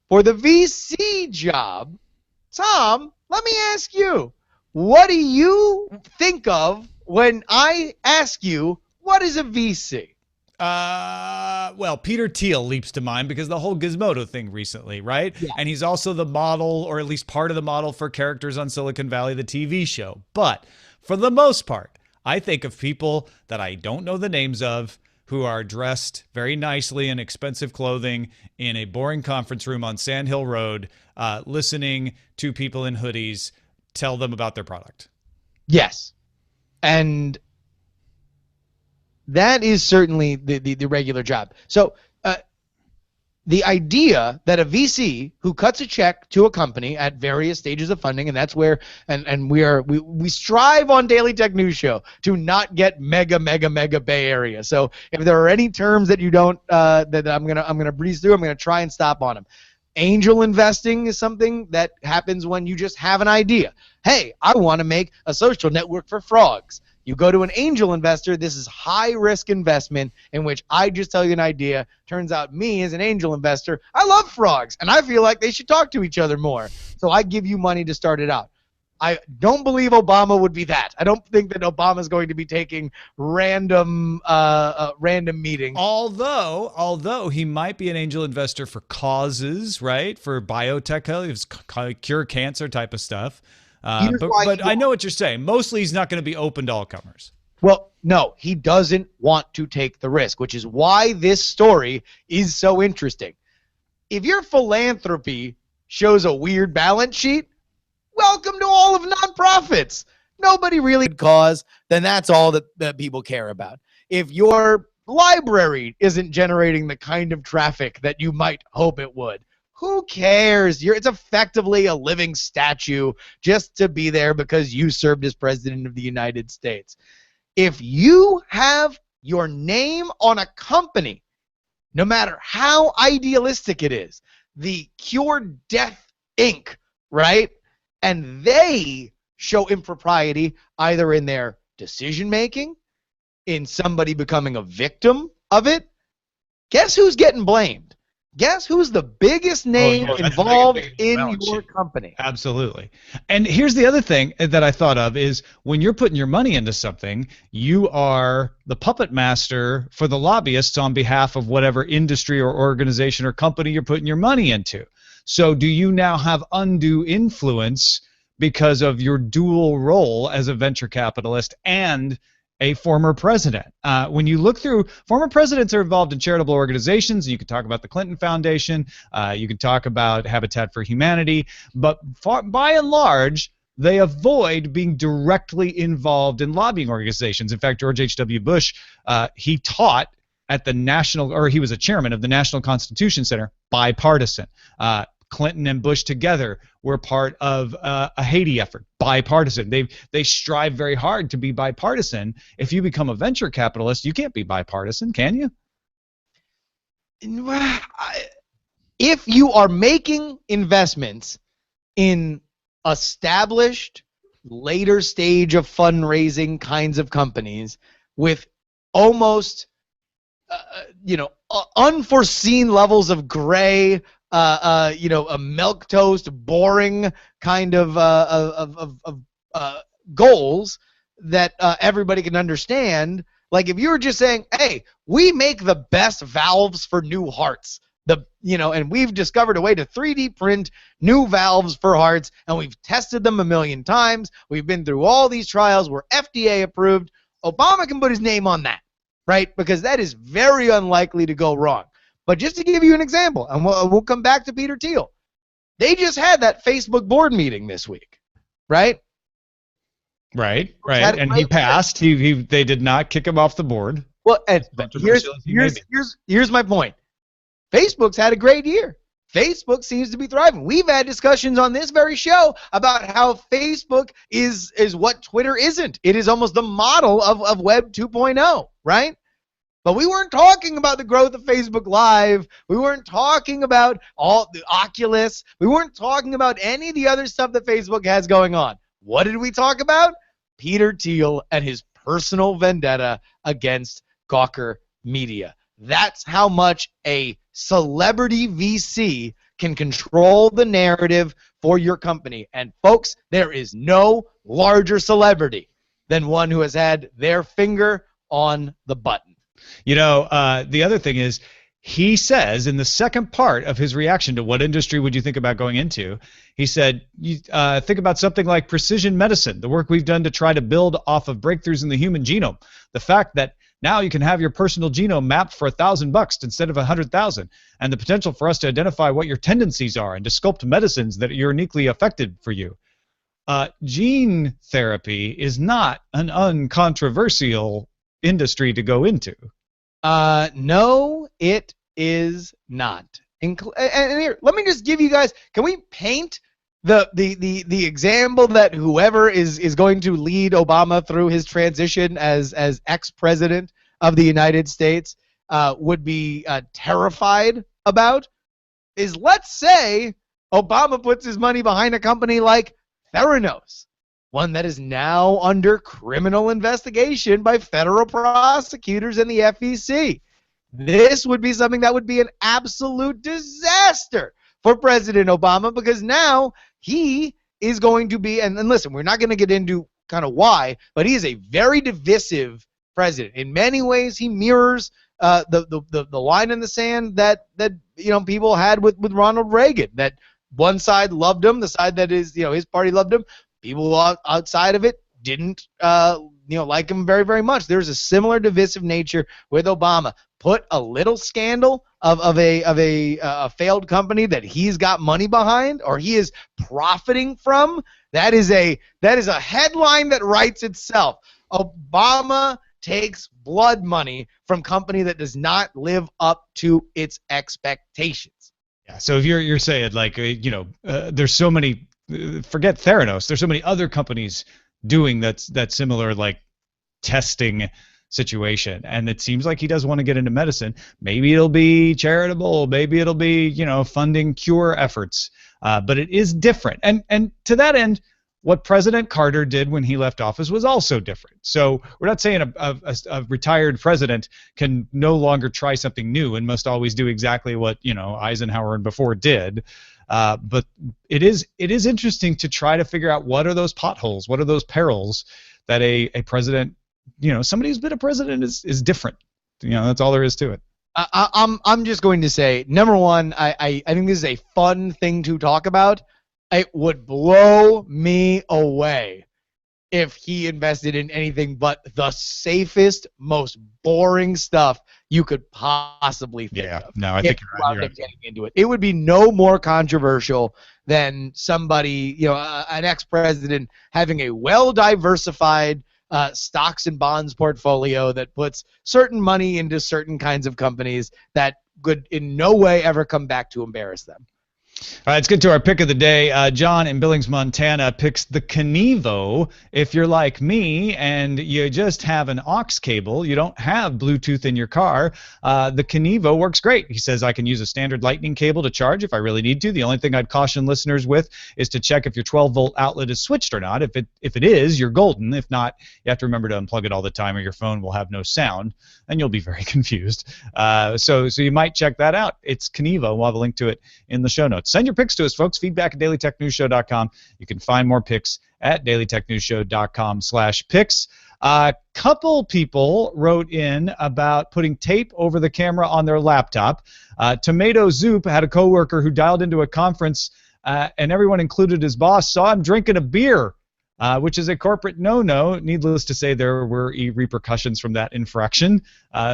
for the VC job, Tom, let me ask you, what do you think of when I ask you, what is a VC? Well, Peter Thiel leaps to mind because the whole Gizmodo thing recently, right? Yeah. And he's also the model, or at least part of the model, for Characters on Silicon Valley, the TV show. But for the most part, I think of people that I don't know the names of who are dressed very nicely in expensive clothing in a boring conference room on Sand Hill Road, listening to people in hoodies tell them about their product. Yes. And that is certainly the regular job. So the idea that a VC who cuts a check to a company at various stages of funding, and that's where and we strive on Daily Tech News Show to not get mega Bay Area. So if there are any terms that you don't that I'm gonna breeze through, I'm gonna try and stop on them. Angel investing is something that happens when you just have an idea. Hey, I want to make a social network for frogs. You go to an angel investor. This is high-risk investment in which I just tell you an idea. Turns out me, as an angel investor, I love frogs, and I feel like they should talk to each other more. So I give you money to start it out. I don't believe Obama would be that. I don't think that Obama is going to be taking random meetings. Although he might be an angel investor for causes, right? For biotech, cure cancer type of stuff. But I know what you're saying. Mostly he's not going to be open to all comers. Well, no, he doesn't want to take the risk, which is why this story is so interesting. If your philanthropy shows a weird balance sheet, welcome to all of nonprofits. Nobody really cause, then that's all that people care about. If your library isn't generating the kind of traffic that you might hope it would, who cares? It's effectively a living statue just to be there because you served as president of the United States. If you have your name on a company, no matter how idealistic it is, the Cure Death Inc., right? And they show impropriety either in their decision-making, in somebody becoming a victim of it, guess who's getting blamed? Guess who's the biggest name involved in your company? Absolutely. And here's the other thing that I thought of is when you're putting your money into something, you are the puppet master for the lobbyists on behalf of whatever industry or organization or company you're putting your money into. So do you now have undue influence because of your dual role as a venture capitalist and a former president? When you look through, former presidents are involved in charitable organizations. You could talk about the Clinton Foundation. You could talk about Habitat for Humanity. But by and large, they avoid being directly involved in lobbying organizations. In fact, George H.W. Bush, he taught at the national, or he was a chairman of the National Constitution Center, bipartisan. Clinton and Bush together were part of a Haiti effort, bipartisan. They strive very hard to be bipartisan. If you become a venture capitalist, you can't be bipartisan, can you? If you are making investments in established, later stage of fundraising kinds of companies with almost, unforeseen levels of gray, a milquetoast, boring kind of goals that everybody can understand. Like if you were just saying, hey, we make the best valves for new hearts, and we've discovered a way to 3D print new valves for hearts, and we've tested them 1,000,000 times. We've been through all these trials. We're FDA approved. Obama can put his name on that, right? Because that is very unlikely to go wrong. But just to give you an example, and we'll come back to Peter Thiel. They just had that Facebook board meeting this week, right? Right. And he passed. They did not kick him off the board. Well, and here's my point. Facebook's had a great year. Facebook seems to be thriving. We've had discussions on this very show about how Facebook is what Twitter isn't. It is almost the model of Web 2.0, right? But we weren't talking about the growth of Facebook Live. We weren't talking about all the Oculus. We weren't talking about any of the other stuff that Facebook has going on. What did we talk about? Peter Thiel and his personal vendetta against Gawker Media. That's how much a celebrity VC can control the narrative for your company. And folks, there is no larger celebrity than one who has had their finger on the button. The other thing is, he says in the second part of his reaction to what industry would you think about going into, he said, think about something like precision medicine, the work we've done to try to build off of breakthroughs in the human genome. The fact that now you can have your personal genome mapped for $1,000 instead of 100,000, and the potential for us to identify what your tendencies are and to sculpt medicines that are uniquely affected for you. Gene therapy is not an uncontroversial industry to go into. No, it is not. And here, let me just give you guys. Can we paint the example that whoever is going to lead Obama through his transition as ex-president of the United States would be terrified about? Is, let's say Obama puts his money behind a company like Theranos, one that is now under criminal investigation by federal prosecutors and the FEC. This would be something that would be an absolute disaster for President Obama, because now he is going to be, and listen, we're not going to get into kind of why, but he is a very divisive president. In many ways, he mirrors the line in the sand that people had with Ronald Reagan, that one side loved him, the side that is his party loved him. People outside of it didn't like him very, very much. There's a similar divisive nature with Obama. Put a little scandal of a failed company that he's got money behind, or he is profiting from. That is a headline that writes itself. Obama takes blood money from company that does not live up to its expectations. Yeah. So if you're saying there's so many. Forget Theranos. There's so many other companies doing that similar testing situation, and it seems like he does want to get into medicine. Maybe it'll be charitable. Maybe it'll be funding cure efforts. But it is different. And to that end, what President Carter did when he left office was also different. So we're not saying a retired president can no longer try something new and must always do exactly what Eisenhower and before did. But it is interesting to try to figure out what are those potholes, what are those perils that a president, somebody who's been a president is different. That's all there is to it. I'm just going to say, number one, I think this is a fun thing to talk about. It would blow me away if he invested in anything but the safest, most boring stuff you could possibly think of. No, I think you're right. Getting into it. It would be no more controversial than somebody, an ex-president having a well-diversified stocks and bonds portfolio that puts certain money into certain kinds of companies that could in no way ever come back to embarrass them. All right, let's get to our pick of the day. John in Billings, Montana picks the Kenevo. If you're like me and you just have an aux cable, you don't have Bluetooth in your car, the Kenevo works great. He says I can use a standard lightning cable to charge if I really need to. The only thing I'd caution listeners with is to check if your 12-volt outlet is switched or not. If it is, you're golden. If not, you have to remember to unplug it all the time or your phone will have no sound, and you'll be very confused. So you might check that out. It's Kenevo. We'll have a link to it in the show notes. Send your picks to us, folks. Feedback at dailytechnewsshow.com. You can find more picks at dailytechnewsshow.com/picks. A couple people wrote in about putting tape over the camera on their laptop. Tomato Zoop had a coworker who dialed into a conference, and everyone, included his boss, saw him drinking a beer, which is a corporate no-no. Needless to say, there were repercussions from that infraction.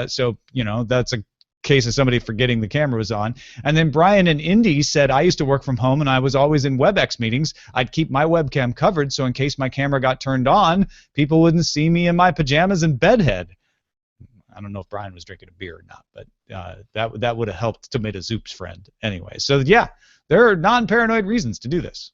So that's a case of somebody forgetting the camera was on. And then Brian in Indy said, I used to work from home and I was always in WebEx meetings. I'd keep my webcam covered so in case my camera got turned on, people wouldn't see me in my pajamas and bedhead. I don't know if Brian was drinking a beer or not, but that would have helped Tomato Zoop's friend anyway. So yeah, there are non-paranoid reasons to do this.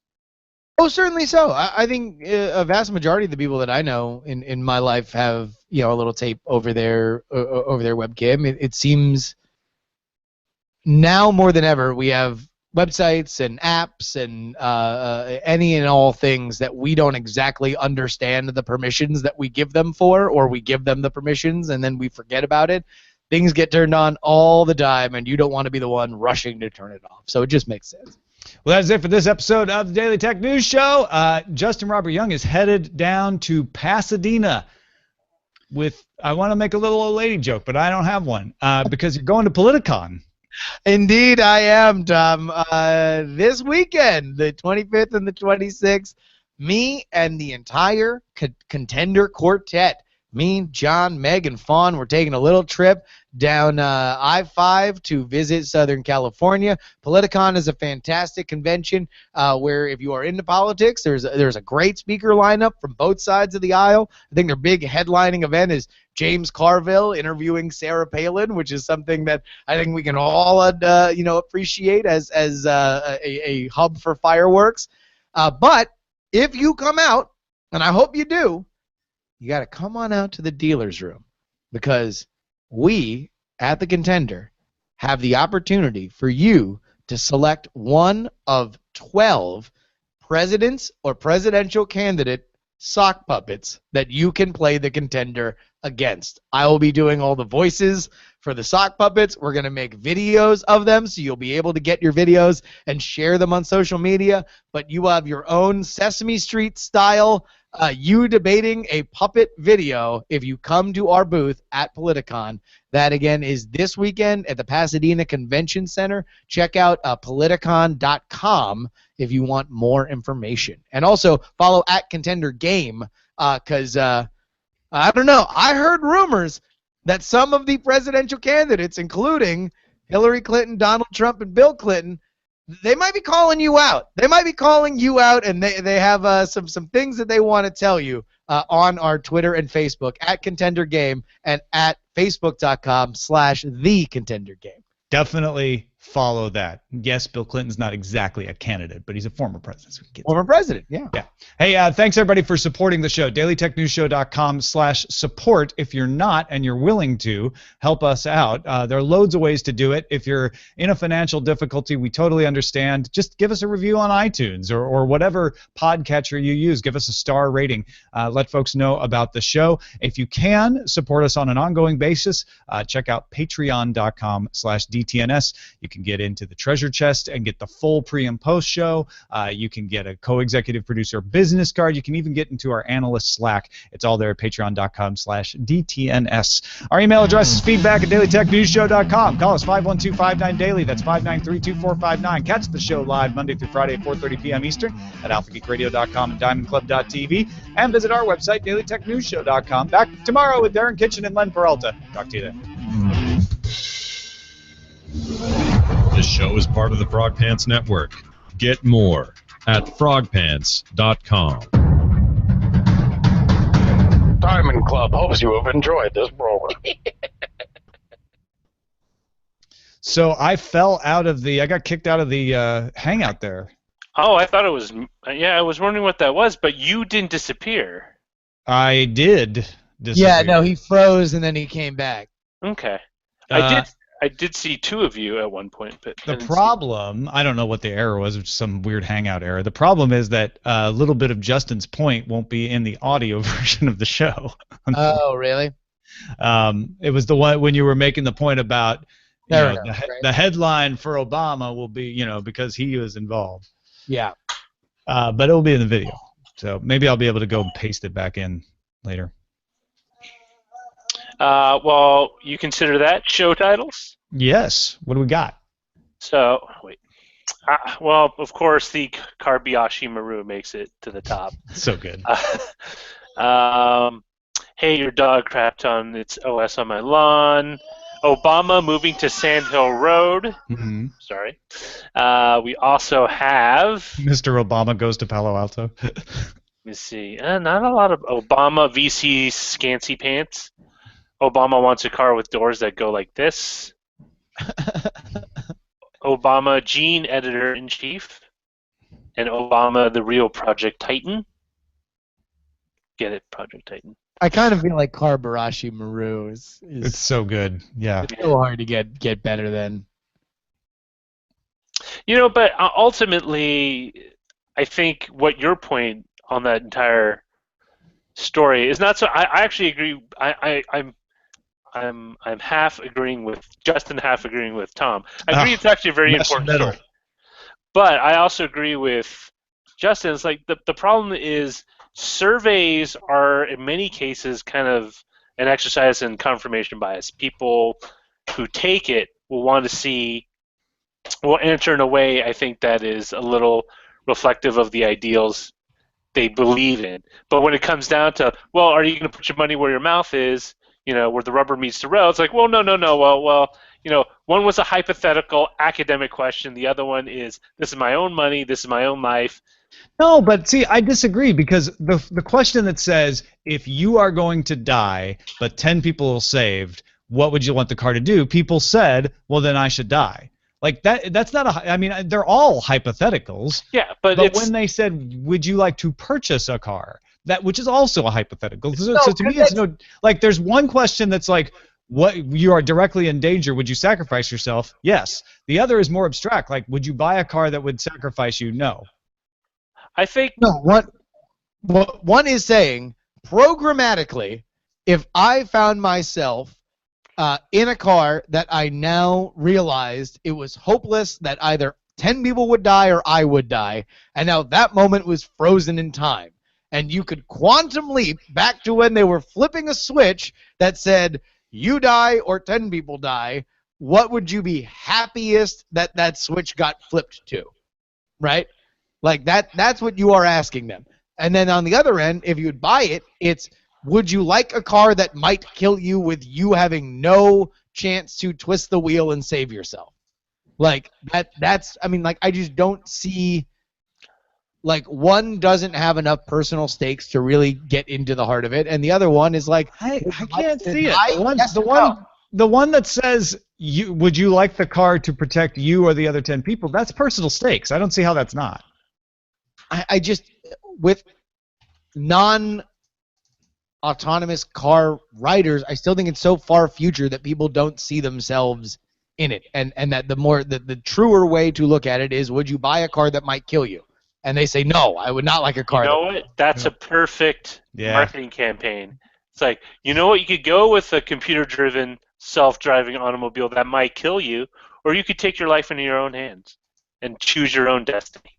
Oh, certainly so. I think a vast majority of the people that I know in my life have a little tape over their webcam. It seems now more than ever we have websites and apps and any and all things that we don't exactly understand the permissions that we give them for, or we give them the permissions and then we forget about it. things get turned on all the time, and you don't want to be the one rushing to turn it off. So it just makes sense. Well, that's it for this episode of the Daily Tech News Show. Justin Robert Young is headed down to Pasadena with, I want to make a little old lady joke, but I don't have one, because you're going to Politicon. Indeed, I am, Tom. This weekend, the 25th and the 26th, me and the entire contender quartet, me, John, Meg, and Fawn, we're taking a little trip down I-5 to visit Southern California. Politicon is a fantastic convention where if you are into politics, there's a great speaker lineup from both sides of the aisle. I think their big headlining event is James Carville interviewing Sarah Palin, which is something that I think we can all appreciate as a hub for fireworks. But if you come out, and I hope you do, you got to come on out to the dealer's room, because we at the Contender have the opportunity for you to select one of 12 presidents or presidential candidate sock puppets that you can play the Contender against. I will be doing all the voices for the sock puppets. We're going to make videos of them, so you'll be able to get your videos and share them on social media, but you will have your own Sesame Street style you debating a puppet video if you come to our booth at Politicon. That, again, is this weekend at the Pasadena Convention Center. Check out politicon.com if you want more information. And also follow at Contender Game, because, I don't know, I heard rumors that some of the presidential candidates, including Hillary Clinton, Donald Trump, and Bill Clinton, they might be calling you out. They might be calling you out, and they have some things that they want to tell you on our Twitter and Facebook at Contender Game and at facebook.com/thecontendergame. Definitely follow that. Yes, Bill Clinton's not exactly a candidate, but he's a former president. So former president, yeah. Hey, thanks everybody for supporting the show. DailyTechNewsShow.com/support. If you're not and you're willing to help us out, there are loads of ways to do it. If you're in a financial difficulty, we totally understand. Just give us a review on iTunes or whatever podcatcher you use. Give us a star rating. Let folks know about the show. If you can support us on an ongoing basis, check out patreon.com/DTNS. You can get into the treasure chest and get the full pre and post show. You can get a co-executive producer business card. You can even get into our analyst Slack. It's all there at patreon.com/DTNS. Our email address is feedback@dailytechnewsshow.com. Call us 512-59-DAILY. That's 593-2459. Catch the show live Monday through Friday at 4:30 p.m. Eastern at alphageekradio.com and diamondclub.tv. And visit our website, dailytechnewsshow.com. Back tomorrow with Darren Kitchen and Len Peralta. Talk to you then. This show is part of the Frog Pants Network. Get more at frogpants.com. Diamond Club hopes you have enjoyed this program. So I got kicked out of the hangout there. Oh, I thought it was, I was wondering what that was, but you didn't disappear. I did disappear. Yeah, no, he froze and then he came back. Okay. I did see two of you at one point, but the problem, I don't know what the error was, it's some weird hangout error. The problem is that a little bit of Justin's point won't be in the audio version of the show. Oh, really? It was the one when you were making the point about Right. the headline for Obama will be, because he was involved. Yeah. But it will be in the video. So maybe I'll be able to go and paste it back in later. Well, you consider that show titles? Yes. What do we got? So, wait. Well, of course, the Car-bayashi Maru makes it to the top. So good. Hey, your dog crapped on its OS on my lawn. Obama moving to Sand Hill Road. Mm-hmm. Sorry. We also have... Mr. Obama goes to Palo Alto. Let me see. Not a lot of Obama VC Scancy Pants. Obama wants a car with doors that go like this. Obama Gene Editor-in-Chief. And Obama the Real Project Titan. Get it, Project Titan. I kind of feel like Car-bayashi Maru is It's so good. Yeah. so hard to get better than. But ultimately, I think what your point on that entire story is not so. I actually agree. I'm half agreeing with Justin, half agreeing with Tom. I agree it's actually a very important middle. story. But I also agree with Justin. It's like the problem is surveys are in many cases kind of an exercise in confirmation bias. People who take it will answer in a way I think that is a little reflective of the ideals they believe in. But when it comes down to, well, are you going to put your money where your mouth is, where the rubber meets the road? It's like, well, no. Well, one was a hypothetical academic question. The other one is, this is my own money, this is my own life. No, but see, I disagree, because the question that says, if you are going to die, but 10 people are saved, what would you want the car to do? People said, well, then I should die. Like that's not I mean, they're all hypotheticals. Yeah, but when they said, would you like to purchase a car? Which is also a hypothetical. So to me, it's like, there's one question that's like, what, you are directly in danger, would you sacrifice yourself? Yes. The other is more abstract, like, would you buy a car that would sacrifice you? No. I think No, one is saying programmatically, if I found myself in a car that I now realized it was hopeless, that either 10 people would die or I would die, and now that moment was frozen in time, and you could quantum leap back to when they were flipping a switch that said, you die or 10 people die, what would you be happiest that switch got flipped to, right? Like that's what you are asking them. And then on the other end, if you'd buy it, it's, would you like a car that might kill you with you having no chance to twist the wheel and save yourself? Like that's, I mean, like, I just don't see, like, one doesn't have enough personal stakes to really get into the heart of it, and the other one is like, I can't see it. The one that says, would you like the car to protect you or the other 10 people, that's personal stakes. I don't see how that's not. I just, with non-autonomous car riders, I still think it's so far future that people don't see themselves in it, and that the truer way to look at it is, would you buy a car that might kill you? And they say, no, I would not like a car. You know what? That's a perfect marketing campaign. It's like, you know what? You could go with a computer-driven, self-driving automobile that might kill you, or you could take your life into your own hands and choose your own destiny.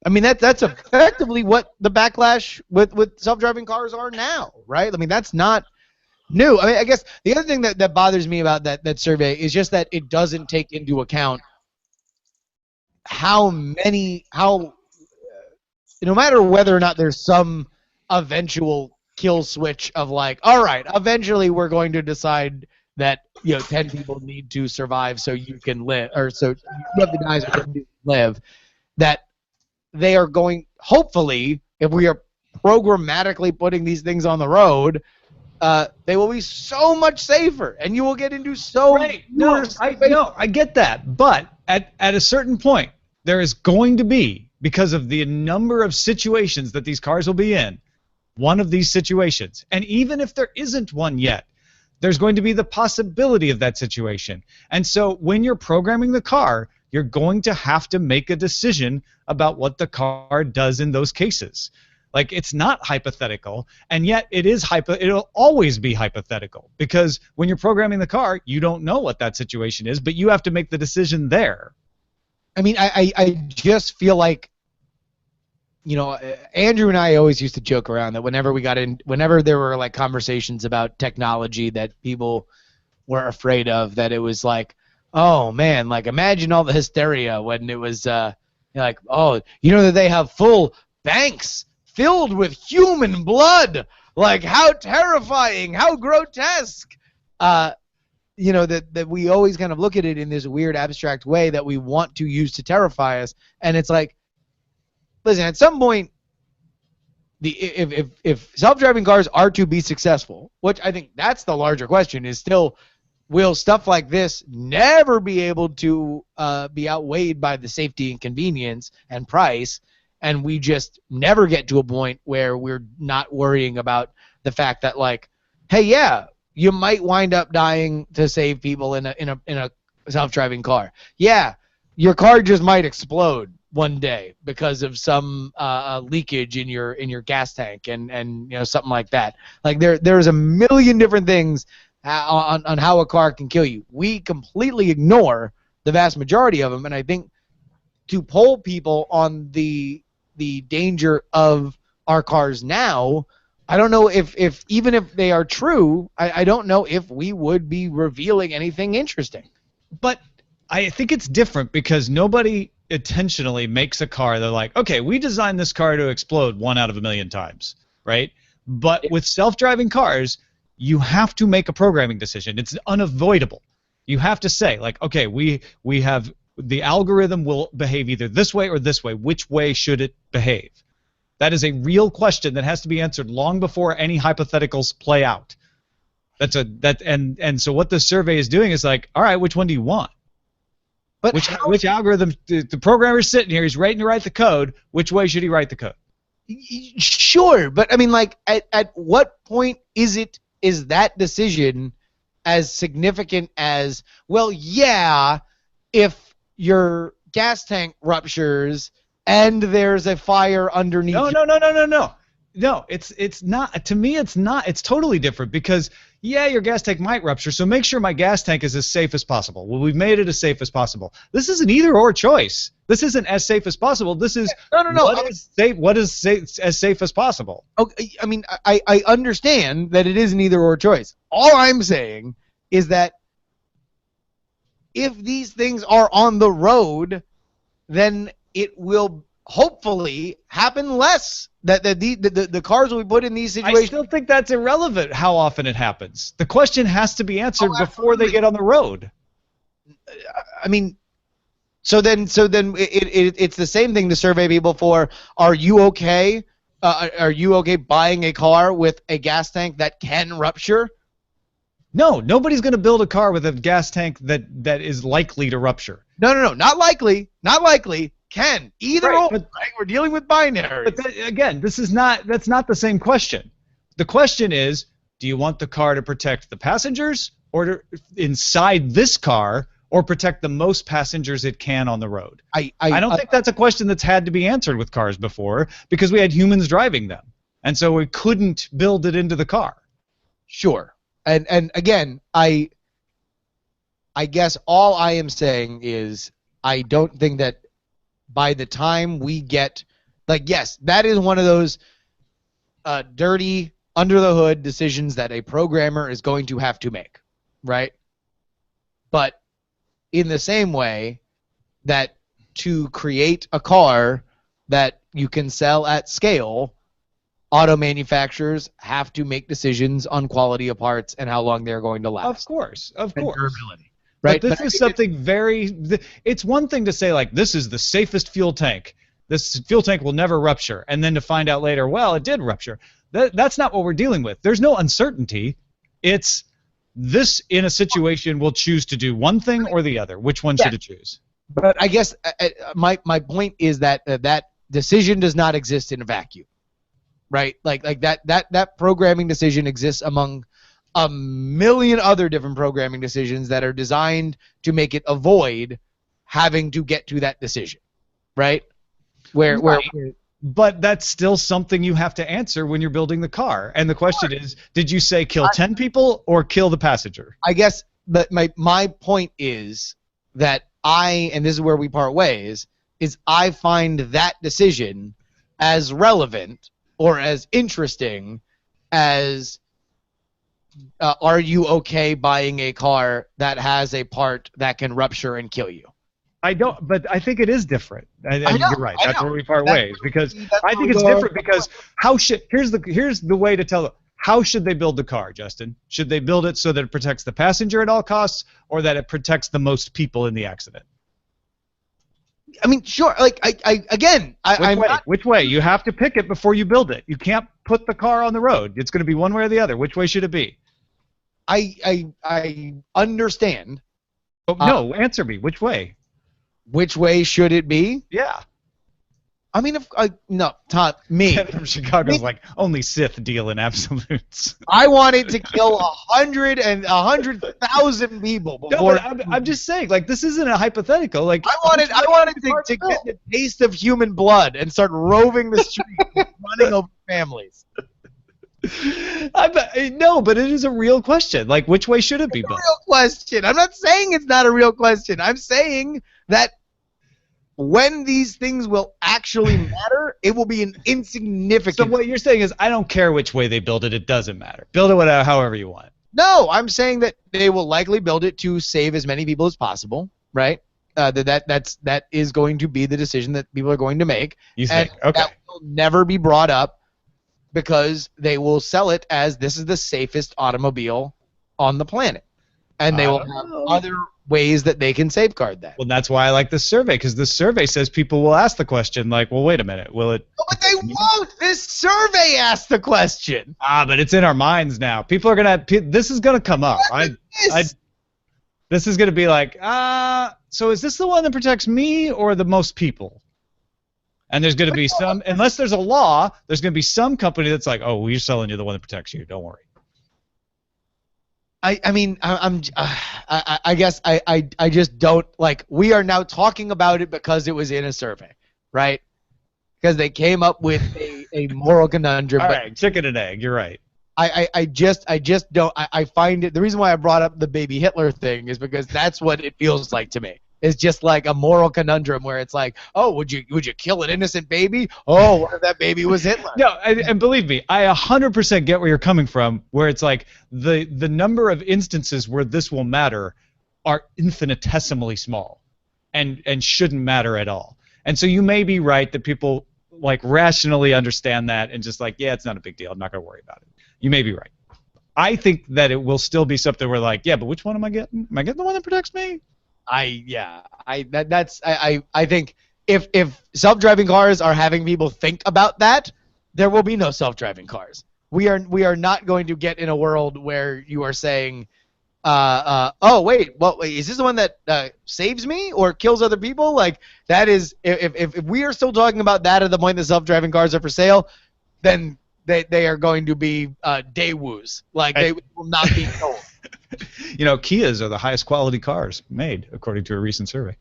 I mean, that's effectively what the backlash with self-driving cars are now, right? I mean, that's not new. I mean, I guess the other thing that bothers me about that survey is just that it doesn't take into account no matter whether or not there's some eventual kill switch of like, all right, eventually we're going to decide that 10 people need to survive so you can live, or so you have the guys who can live, that they are going, hopefully, if we are programmatically putting these things on the road, they will be so much safer, and you will get into so right. No, I get that, but at a certain point, there is going to be, because of the number of situations that these cars will be in, one of these situations. And even if there isn't one yet, there's going to be the possibility of that situation. And so when you're programming the car, you're going to have to make a decision about what the car does in those cases. Like, it's not hypothetical, and yet it'll always be hypothetical, because when you're programming the car, you don't know what that situation is, but you have to make the decision there. I mean, I just feel like, Andrew and I always used to joke around that whenever there were like conversations about technology that people were afraid of, that it was like, oh man, like, imagine all the hysteria when it was like, oh, that they have full banks filled with human blood, like, how terrifying, how grotesque. That we always kind of look at it in this weird abstract way that we want to use to terrify us, and it's like, listen, at some point, if self-driving cars are to be successful, which I think that's the larger question, is still, will stuff like this never be able to be outweighed by the safety and convenience and price, and we just never get to a point where we're not worrying about the fact that, like, hey, yeah, you might wind up dying to save people in a self-driving car. Yeah, your car just might explode one day because of some leakage in your gas tank and something like that. Like, there's a million different things on how a car can kill you. We completely ignore the vast majority of them, and I think to poll people on the danger of our cars now, I don't know if even if they are true, I don't know if we would be revealing anything interesting. But I think it's different because nobody intentionally makes a car. They're like, okay, we designed this car to explode 1 out of 1,000,000 times, right? But with self-driving cars, you have to make a programming decision. It's unavoidable. You have to say, like, okay, we have the algorithm will behave either this way or this way. Which way should it behave? That is a real question that has to be answered long before any hypotheticals play out. And so what the survey is doing is like, all right, which one do you want? But which algorithm? The programmer's sitting here. He's waiting to write the code. Which way should he write the code? Sure, but I mean, like, at what point is that decision as significant as, well, yeah, if your gas tank ruptures and there's a fire underneath? No, it's not. To me, it's not. It's totally different because, yeah, your gas tank might rupture, so make sure my gas tank is as safe as possible. Well, we've made it as safe as possible. This is an either-or choice. This isn't as safe as possible. This is what is as safe as possible. Okay, I mean, I understand that it is an either-or choice. All I'm saying is that if these things are on the road, then it will hopefully happen less. That the cars will be put in these situations. I still think that's irrelevant how often it happens. The question has to be answered before they get on the road. I mean, so then it's the same thing to survey people for, are you okay? Are you okay buying a car with a gas tank that can rupture? No, nobody's going to build a car with a gas tank that is likely to rupture. No, not likely. Not likely. Can. Either or. Right? We're dealing with binaries. But again, that's not the same question. The question is, do you want the car to protect the passengers or inside this car or protect the most passengers it can on the road? I don't think that's a question that's had to be answered with cars before because we had humans driving them. And so we couldn't build it into the car. Sure. And again, I guess all I am saying is I don't think that by the time we get, like, yes, that is one of those dirty, under-the-hood decisions that a programmer is going to have to make, right? But in the same way that to create a car that you can sell at scale, auto manufacturers have to make decisions on quality of parts and how long they're going to last. Of course. Durability. Right? But this is something it's one thing to say, like, this is the safest fuel tank. This fuel tank will never rupture. And then to find out later, well, it did rupture. That's not what we're dealing with. There's no uncertainty. It's this in a situation will choose to do one thing or the other. Which one should it choose? But I guess my point is that that decision does not exist in a vacuum. Right? Like that programming decision exists among a million other different programming decisions that are designed to make it avoid having to get to that decision, right? But that's still something you have to answer when you're building the car. And the question is, did you say kill 10 people or kill the passenger? I guess my point is that and this is where we part ways, is I find that decision as relevant or as interesting as are you okay buying a car that has a part that can rupture and kill you? I don't, but I think it is different. And you're right. That's where we part ways because I think it's different because here's the way to tell them. How should they build the car, Justin? Should they build it so that it protects the passenger at all costs or that it protects the most people in the accident? I mean, sure. Like, Which way? You have to pick it before you build it. You can't put the car on the road. It's going to be one way or the other. Which way should it be? I understand. But no, answer me. Which way? Which way should it be? Yeah. I mean, no, Todd, me. Ken from Chicago's like, only Sith deal in absolutes. I wanted to kill 100,000 people before. No, but I'm just saying, like, this isn't a hypothetical. Like, I wanted to get the taste of human blood and start roving the streets, running over families. No, but it is a real question. Like, which way should it be built? Real question. I'm not saying it's not a real question. I'm saying that when these things will actually matter, it will be an insignificant. So what you're saying is, I don't care which way they build it. It doesn't matter. Build it whatever, however you want. No, I'm saying that they will likely build it to save as many people as possible, right? That is going to be the decision that people are going to make. You think? And Okay. that will never be brought up because they will sell it as this is the safest automobile on the planet. And they will have other ways that they can safeguard that. Well, that's why I like this survey, because this survey says people will ask the question, like, well, wait a minute, will it? No, but they won't. This survey asked the question. But it's in our minds now. People are gonna. This is gonna come up. This is gonna be like, so is this the one that protects me or the most people? And there's gonna be some, unless there's a law, there's gonna be some company that's like, oh, we're selling you the one that protects you. Don't worry. I guess I just don't like. We are now talking about it because it was in a survey, right? Because they came up with a moral conundrum. All but right, chicken and egg. You're right. I just don't. I find it. The reason why I brought up the baby Hitler thing is because that's what it feels like to me. It's just like a moral conundrum where it's like, oh, would you kill an innocent baby? Oh, what if that baby was Hitler? No, and believe me, I 100% get where you're coming from, where it's like the number of instances where this will matter are infinitesimally small and shouldn't matter at all. And so you may be right that people like rationally understand that and just like, yeah, it's not a big deal. I'm not going to worry about it. You may be right. I think that it will still be something where like, yeah, but which one am I getting? Am I getting the one that protects me? I think if self-driving cars are having people think about that, there will be no self-driving cars. We are not going to get in a world where you are saying, oh wait, is this the one that saves me or kills other people? Like that is if we are still talking about that at the point that self-driving cars are for sale, then they are going to be Daewoo's. Like they will not be sold. You know, Kias are the highest quality cars made, according to a recent survey.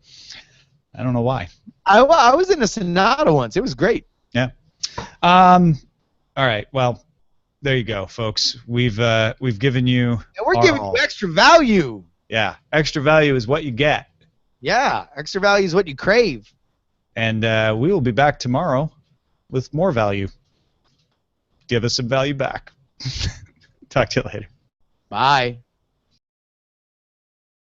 I don't know why. I was in a Sonata once. It was great. Yeah. All right. Well, there you go, folks. We've given you. And we're giving you extra value. Yeah. Extra value is what you get. Yeah. Extra value is what you crave. And we will be back tomorrow with more value. Give us some value back. Talk to you later. Bye.